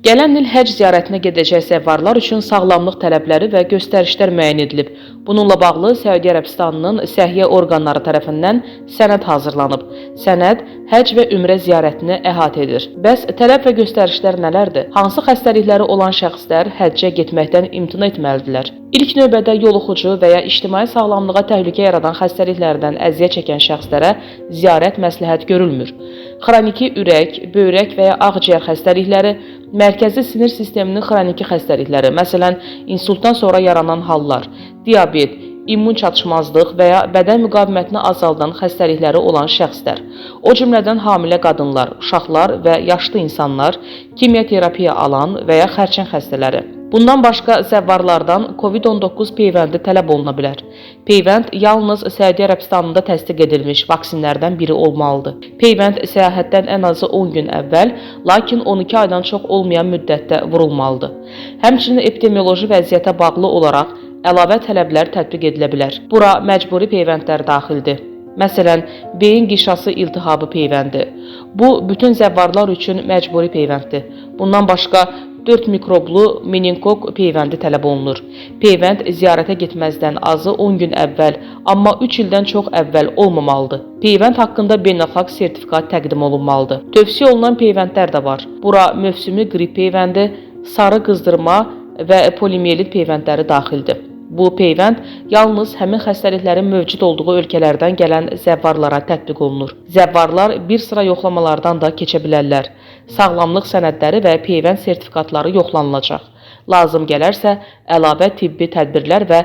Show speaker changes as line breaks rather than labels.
Gələn il həcc ziyarətinə gedəcək zəvvarlar üçün sağlamlıq tələbləri və göstərişlər müəyyən edilib. Bununla bağlı Səudiyyə Ərəbistanının səhiyyə orqanları tərəfindən sənəd hazırlanıb. Sənəd həcc və ümrə ziyarətini əhatə edir. Bəs tələb və göstərişlər nələrdir? Hansı xəstəlikləri olan şəxslər həccə getməkdən imtina etməlidirlər? İlk növbədə yoluxucu və ya ictimai sağlamlığa təhlükə yaradan xəstəliklərdən əziyyət çəkən şəxslərə ziyarət məsləhət görülmür. Xroniki ürək, böyrək və ya ağciyər xəstəlikləri, mərkəzi sinir sisteminin xroniki xəstəlikləri, məsələn, insultdan sonra yaranan hallar, diabet, immun çatışmazlıq və ya bədən müqavimətini azaldan xəstəlikləri olan şəxslər, o cümlədən hamilə qadınlar, uşaqlar və yaşlı insanlar, kimyoterapiya alan və ya xərçəng xəstələri. Bundan başqa zəvvarlardan COVID-19 peyvəndi tələb oluna bilər. Peyvənd yalnız Səudiyyə Ərəbistanında təsdiq edilmiş vaksinlərdən biri olmalıdır. Peyvənd səyahətdən ən azı 10 gün əvvəl, lakin 12 aydan çox olmayan müddətdə vurulmalıdır. Həmçinin epidemioloji vəziyyətə bağlı olaraq əlavə tələblər tətbiq edilə bilər. Bura məcburi peyvəndlər daxildir. Məsələn, beyin qişası iltihabı peyvəndi. Bu, bütün zəvvarlar üçün məcburi peyvənddir. Bundan başqa 4 mikroblu meningok peyvəndi tələb olunur. Peyvənd ziyarətə getməzdən azı 10 gün əvvəl, amma 3 ildən çox əvvəl olmamalıdır. Peyvənd haqqında beynəlxalq sertifikat təqdim olunmalıdır. Tövsiyə olunan peyvəndlər də var. Bura mövsümi qrip peyvəndi, sarı qızdırma və poliomiyelit peyvəndləri daxildir. Bu peyvənd yalnız həmin xəstəliklərin mövcud olduğu ölkələrdən gələn zəvvarlara tətbiq olunur. Zəvvarlar bir sıra yoxlamalardan da keçə bilərlər. Sağlamlıq sənədləri və peyvənd sertifikatları yoxlanılacaq. Lazım gələrsə, əlavə tibbi tədbirlər və